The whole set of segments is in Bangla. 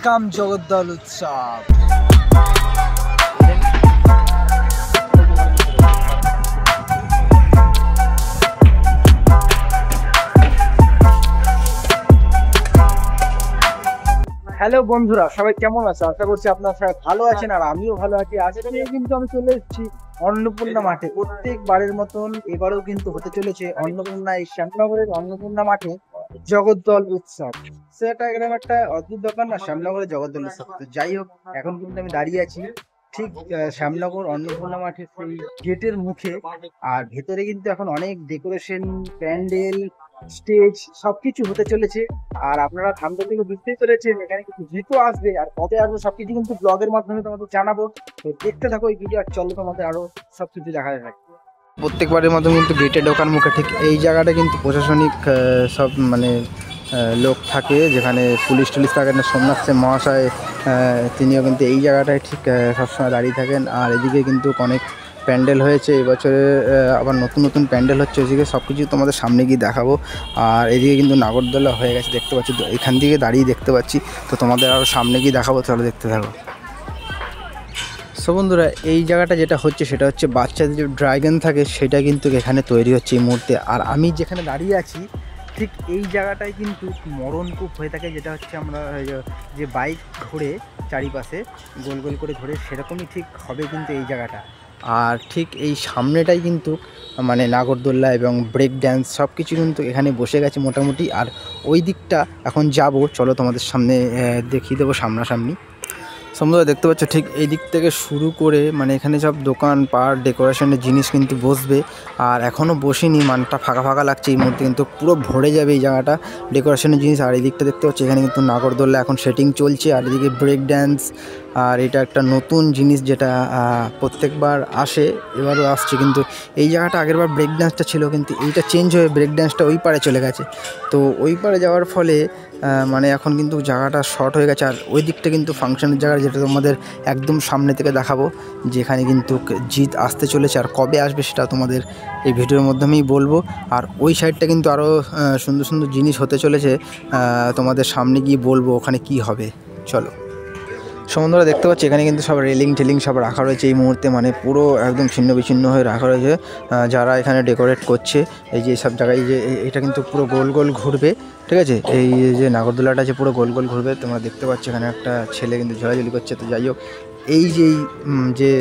ওয়েলকাম জগদ্দল উৎসব। হ্যালো বন্ধুরা, সবাই কেমন আছে? আশা করছি আপনারা সবাই ভালো আছেন আর আমিও ভালো আছি। আজকে কিন্তু আমি চলে এসেছি অন্নপূর্ণা মাঠে। প্রত্যেকবারের মতন এবারেও কিন্তু হতে চলেছে অন্নপূর্ণা, এই শ্যামনগরের অন্নপূর্ণা মাঠে জগদ্দল উৎসব। সেটা এরকম একটা অদ্ভুত ব্যাপার না, শ্যামনগরের জগদ্দল উৎসব। তো যাই হোক, এখন কিন্তু আমি দাঁড়িয়ে আছি ঠিক শ্যামনগর অন্নপূর্ণা মাঠের সেই গেটের মুখে। আর ভেতরে কিন্তু এখন অনেক ডেকোরেশন, প্যান্ডেল, স্টেজ সবকিছু হতে চলেছে। আর আপনারা থাম্বনেল থেকে বুঝতেই পেরেছেন এখানে কিন্তু জিতও আসবে, আর কবে আসবে সবকিছু কিন্তু ব্লগের মাধ্যমে তোমাদের জানাবো। তো দেখতে থাকো এই ভিডিও, আর চলো তোমাদের আরো সবকিছু দেখা যাবে। প্রত্যেকবারের মতো কিন্তু গেটে ঢোকার মুখে ঠিক এই জায়গাটা কিন্তু প্রশাসনিক সব মানে লোক থাকে, যেখানে পুলিশ টুলিশ থাকেন। সোমনাথ সেন মহাশয় তিনিও কিন্তু এই জায়গাটায় ঠিক সবসময় দাঁড়িয়ে থাকেন। আর এদিকে কিন্তু অনেক প্যান্ডেল হয়েছে এবছরে, আবার নতুন নতুন প্যান্ডেল হচ্ছে। এদিকে সব কিছু তোমাদের সামনে গিয়ে দেখাবো। আর এদিকে কিন্তু নাগরদোলা হয়ে গেছে দেখতে পাচ্ছি, এখান থেকে দাঁড়িয়ে দেখতে পাচ্ছি। তো তোমাদের আরও সামনে গিয়ে দেখাবো, চলো দেখতে থাকো। সো বন্ধুরা, এই জায়গাটা যেটা হচ্ছে সেটা হচ্ছে বাচ্চাদের যে ড্রাগন থাকে সেটা কিন্তু এখানে তৈরি হচ্ছে এই মুহূর্তে। আর আমি যেখানে দাঁড়িয়ে আছি ঠিক এই জায়গাটায় কিন্তু মরণকূপ হয়ে থাকে, যেটা হচ্ছে আমরা যে বাইক ঘুরে চারিপাশে গোল গোল করে ঘুরে সেরকমই ঠিক হবে কিন্তু এই জায়গাটা। আর ঠিক এই সামনেটাই কিন্তু মানে নাগরদোল্লা এবং ব্রেক ড্যান্স সব কিছু কিন্তু এখানে বসে গেছে মোটামুটি। আর ওই দিকটা এখন যাব, চলো তোমাদের সামনে দেখিয়ে দেবো সামনাসামনি। তোমরা দেখতে পাচ্ছ ঠিক এই দিক থেকে শুরু করে মানে এখানে সব দোকান পাট ডেকোরেশনের জিনিস কিন্তু বসবে। আর এখনও বসেনি, মানটা ফাঁকা ফাঁকা লাগছে। এই মুহূর্তে কিন্তু পুরো ভরে যাবে এই জায়গাটা ডেকোরেশনের জিনিস। আর এই দিকটা দেখতে পাচ্ছি এখানে কিন্তু নাগরদোল্লা এখন সেটিং চলছে, আর এদিকে ব্রেক ড্যান্স। আর এটা একটা নতুন জিনিস যেটা প্রত্যেকবার আসে, এবারও আসছে। কিন্তু এই জায়গাটা আগেরবার ব্রেক ড্যান্সটা ছিল, কিন্তু এইটা চেঞ্জ হয়ে ব্রেক ড্যান্সটা ওই পারে চলে গেছে। তো ওই পারে যাওয়ার ফলে মানে এখন কিন্তু জায়গাটা শর্ট হয়ে গেছে। আর ওই দিকটা কিন্তু ফাংশনের জায়গা, যেটা তোমাদের একদম সামনে থেকে দেখাবো, যেখানে কিন্তু জিত আসতে চলেছে। আর কবে আসবে সেটা তোমাদের এই ভিডিওর মাধ্যমেই বলবো। আর ওই সাইডটা কিন্তু আরও সুন্দর সুন্দর জিনিস হতে চলেছে, তোমাদের সামনে গিয়ে বলবো ওখানে কি হবে। চলো। বন্ধুরা দেখতে পাচ্ছি এখানে কিন্তু সব রেলিং টেলিং সব রাখা রয়েছে এই মুহূর্তে, মানে পুরো একদম ছিন্ন বিচ্ছিন্ন হয়ে রাখা রয়েছে। যারা এখানে ডেকোরেট করছে এই যে সব জায়গায়, যে এটা কিন্তু পুরো গোল গোল ঘুরবে, ঠিক আছে? এই যে নাগরদোলাটা আছে পুরো গোল গোল ঘুরবে। তোমরা দেখতে পাচ্ছ এখানে একটা ছেলে কিন্তু ঝোলাঝুলি করছে। তো যাই হোক, এই যে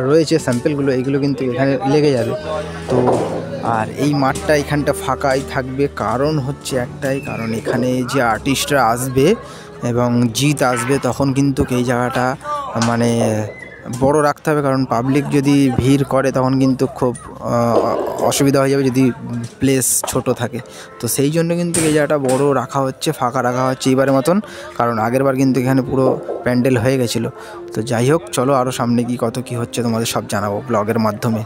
রয়েছে স্যাম্পেলগুলো, এইগুলো কিন্তু এখানে লেগে যাবে। তো আর এই মাঠটা এখানটা ফাঁকাই থাকবে, কারণ হচ্ছে একটাই, কারণ এখানে যে আর্টিস্টরা আসবে এবং জিত আসবে তখন কিন্তু এই জায়গাটা মানে বড় রাখতে হবে। কারণ পাবলিক যদি ভিড় করে তখন কিন্তু খুব অসুবিধা হয়ে যাবে যদি প্লেস ছোট থাকে। তো সেই জন্য কিন্তু এই জায়গাটা বড় রাখা হচ্ছে, ফাঁকা রাখা হচ্ছে এবারের মতন। কারণ আগেরবার কিন্তু এখানে পুরো প্যান্ডেল হয়ে গেছিলো। তো যাই হোক, চলো আরও সামনে গিয়ে কত কী হচ্ছে তোমাদের সব জানাবো ব্লগের মাধ্যমে।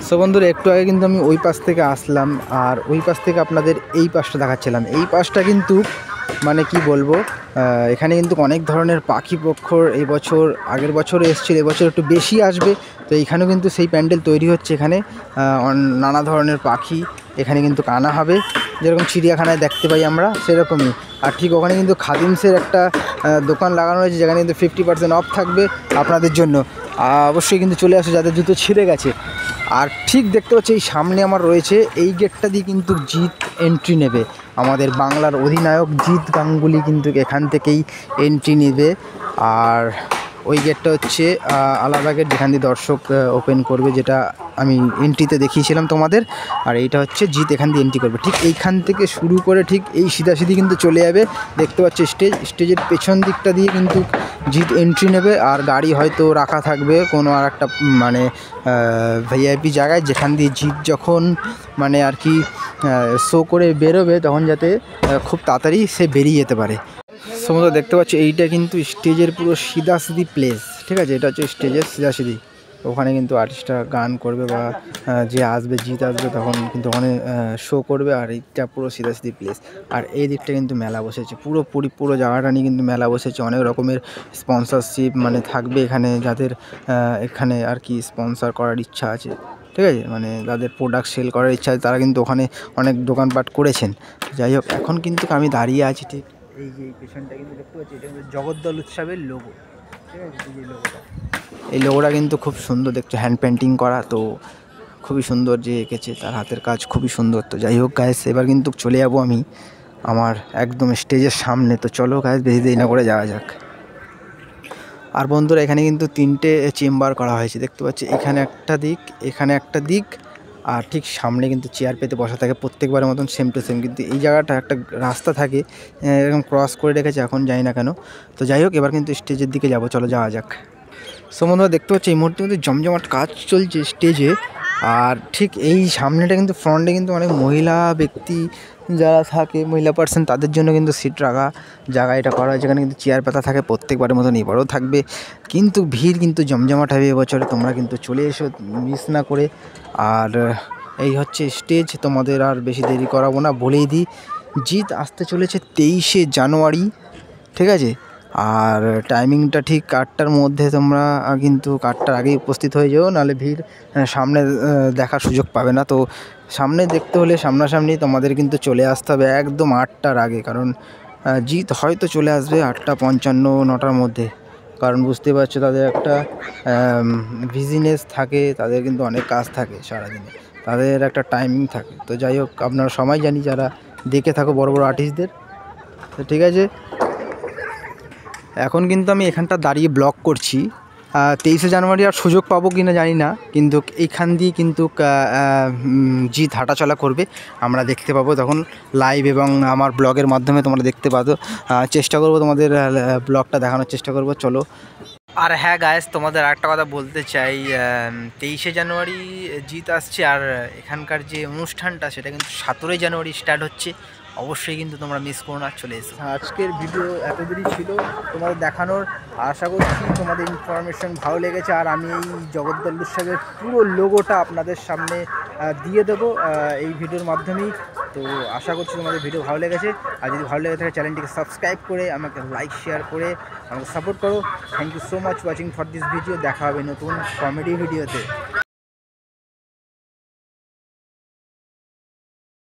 সো বন্ধুরা, একটু আগে কিন্তু আমি ওই পাশ থেকে আসলাম, আর ওই পাশ থেকে আপনাদের এই পাশটা দেখাচ্ছিলাম। এই পাশটা কিন্তু মানে কি বলবো, এখানে কিন্তু অনেক ধরনের পাখি পক্ষর এই বছর, আগের বছর এসেছিল, এবছর একটু বেশি আসবে। তো এইখানেও কিন্তু সেই প্যান্ডেল তৈরি হচ্ছে। এখানে নানা ধরনের পাখি এখানে কিন্তু আনা হবে, যেরকম চিড়িয়াখানায় দেখতে পাই আমরা সেরকমই। আর ঠিক ওখানে কিন্তু খাদিমসের একটা দোকান লাগানো হয়েছে, যেখানে কিন্তু 50% অফ থাকবে আপনাদের জন্য। অবশ্যই কিন্তু চলে আসে যাদের জুতো ছিঁড়ে গেছে। আর ঠিক দেখতে পাচ্ছি এই সামনে আমার রয়েছে, এই গেটটা দিয়ে কিন্তু জিত এন্ট্রি নেবে। আমাদের বাংলার অধিনায়ক জিত গাঙ্গুলি কিন্তু এখান থেকেই এন্ট্রি নেবে। আর ওই গেটটা হচ্ছে আলাদা গেট, যেখান দিয়ে দর্শক ওপেন করবে, যেটা আমি এন্ট্রিতে দেখিয়েছিলাম তোমাদের। আর এইটা হচ্ছে জিত এখান দিয়ে এন্ট্রি করবে। ঠিক এইখান থেকে শুরু করে ঠিক এই সিধাসিধি কিন্তু চলে যাবে। দেখতে পাচ্ছি স্টেজের পেছন দিকটা দিয়ে কিন্তু জিত এন্ট্রি নেবে। আর গাড়ি হয়তো রাখা থাকবে কোনো আর একটা মানে ভিআইপি জায়গায়, যেখান দিয়ে জিত যখন মানে আর কি শো করে বেরোবে, তখন যাতে খুব তাড়াতাড়ি সে বেরিয়ে যেতে পারে। সমস্ত দেখতে পাচ্ছি এইটা কিন্তু স্টেজের পুরো সিধাসিধি প্লেস, ঠিক আছে? এটা হচ্ছে স্টেজের সিধাসিধি। ওখানে কিন্তু আর্টিস্টরা গান করবে বা যে আসবে জিত আসবে তখন কিন্তু ওখানে শো করবে। আর এইটা পুরো সিধাসিধি প্লেস। আর এই দিকটা কিন্তু মেলা বসেছে, পুরো জায়গাটা নিয়ে কিন্তু মেলা বসেছে। অনেক রকমের স্পন্সরশিপ মানে থাকবে এখানে, যাদের এখানে আর কি স্পন্সর করার ইচ্ছা আছে, ঠিক আছে? মানে যাদের প্রোডাক্ট সেল করার ইচ্ছা আছে তারা কিন্তু ওখানে অনেক দোকানপাট করেছেন। যাই হোক, এখন কিন্তু আমি দাঁড়িয়ে আছি ঠিক এই যে এই পেছনটা কিন্তু দেখতে পাচ্ছি, এটা কিন্তু জগদ্দল উৎসবের লোগো, ঠিক আছে। এই যে লোগোটা, এই লোগোটা কিন্তু খুব সুন্দর দেখছো, হ্যান্ড পেন্টিং করা, তো খুবই সুন্দর যে এঁকেছে, তার হাতের কাজ খুবই সুন্দর। তো যাই হোক গাইস, এবার কিন্তু চলে যাবো আমি আমার একদম স্টেজের সামনে। তো চলো গাইস, বেশি দেরি না করে যাওয়া যাক। আর বন্ধুরা, এখানে কিন্তু 3টে চেম্বার করা হয়েছে দেখতে পাচ্ছি, এখানে একটা দিক, এখানে একটা দিক, আর ঠিক সামনে কিন্তু চেয়ার পেতে বসা থাকে প্রত্যেকবারের মতন সেম টু সেম। কিন্তু এই জায়গাটা একটা রাস্তা থাকে, এরকম ক্রস করে রেখেছে, এখন জানি না কেন। তো যাই হোক, এবার কিন্তু স্টেজের দিকে যাব, চলো যাওয়া যাক। সো বন্ধুরা, দেখতে পাচ্ছি এই মুহূর্তে কিন্তু জমজমাট কাজ চলছে স্টেজে। আর ঠিক এই সামনেটা কিন্তু ফ্রন্টে কিন্তু অনেক মহিলা ব্যক্তি যারা থাকে, মহিলা পার্সন, তাদের জন্য কিন্তু সিট রাখা জায়গা এটা করা হয়েছে। এখানে কিন্তু চেয়ার পাতা থাকে প্রত্যেকবারের মতন, এবারও থাকবে। কিন্তু ভিড় কিন্তু জমজমাট হবে এবছরে, তোমরা কিন্তু চলে এসো মিস না করে। আর এই হচ্ছে স্টেজ, তোমাদের আর বেশি দেরি করাবো না, বলেই দিই জিৎ আসতে চলেছে 23শে জানুয়ারি, ঠিক আছে। আর টাইমিংটা ঠিক 8টার মধ্যে, তোমরা কিন্তু 8টার আগেই উপস্থিত হয়ে যাও, নাহলে ভিড় সামনে দেখার সুযোগ পাবে না। তো সামনে দেখতে হলে সামনাসামনি তোমাদের কিন্তু চলে আসতে হবে একদম 8টার আগে, কারণ জিৎ হয়তো চলে আসবে 8:55 9টার মধ্যে, কারণ বুঝতে পারছো তাদের একটা বিজনেস থাকে, তাদের কিন্তু অনেক কাজ থাকে সারাদিনে, তাদের একটা টাইমিং থাকে। তো যাই হোক, আপনারা সবাই জানি যারা দেখে থাকো বড় বড় আর্টিস্টদের। তো ঠিক আছে, এখন কিন্তু আমি এখানটা দাঁড়িয়ে ব্লগ করছি। 23শে জানুয়ারি আর সুযোগ পাবো কি না জানি না, কিন্তু এইখান দিয়ে কিন্তু জিৎ হাঁটাচলা করবে, আমরা দেখতে পাবো তখন লাইভ, এবং আমার ব্লগের মাধ্যমে তোমরা দেখতে পাবো। চেষ্টা করবো তোমাদের ব্লগটা দেখানোর চেষ্টা করবো, চলো। আর হ্যাঁ গাইস, তোমাদের আরেকটা কথা বলতে চাই, 23শে জানুয়ারি জিৎ আসছে, আর এখানকার যে অনুষ্ঠানটা সেটা কিন্তু 17ই জানুয়ারি স্টার্ট হচ্ছে। অবশ্যই কিন্তু তোমরা মিস করো না, চলে এসো। আজকের ভিডিও এতদিনই ছিল তোমাদের দেখানোর, আশা করছি তোমাদের ইনফরমেশন ভালো লেগেছে। আর আমি এই জগদ্দল উৎসবের পুরো লোগোটা আপনাদের সামনে দিয়ে দেবো এই ভিডিওর মাধ্যমেই। তো আশা করছি তোমাদের ভিডিও ভালো লেগেছে, আর যদি ভালো লেগে থাকে চ্যানেলটিকে সাবস্ক্রাইব করে আমাকে লাইক শেয়ার করে আমাকে সাপোর্ট করো। Thank you so much watching for this video. দেখা হবে নতুন কমেডি ভিডিওতে।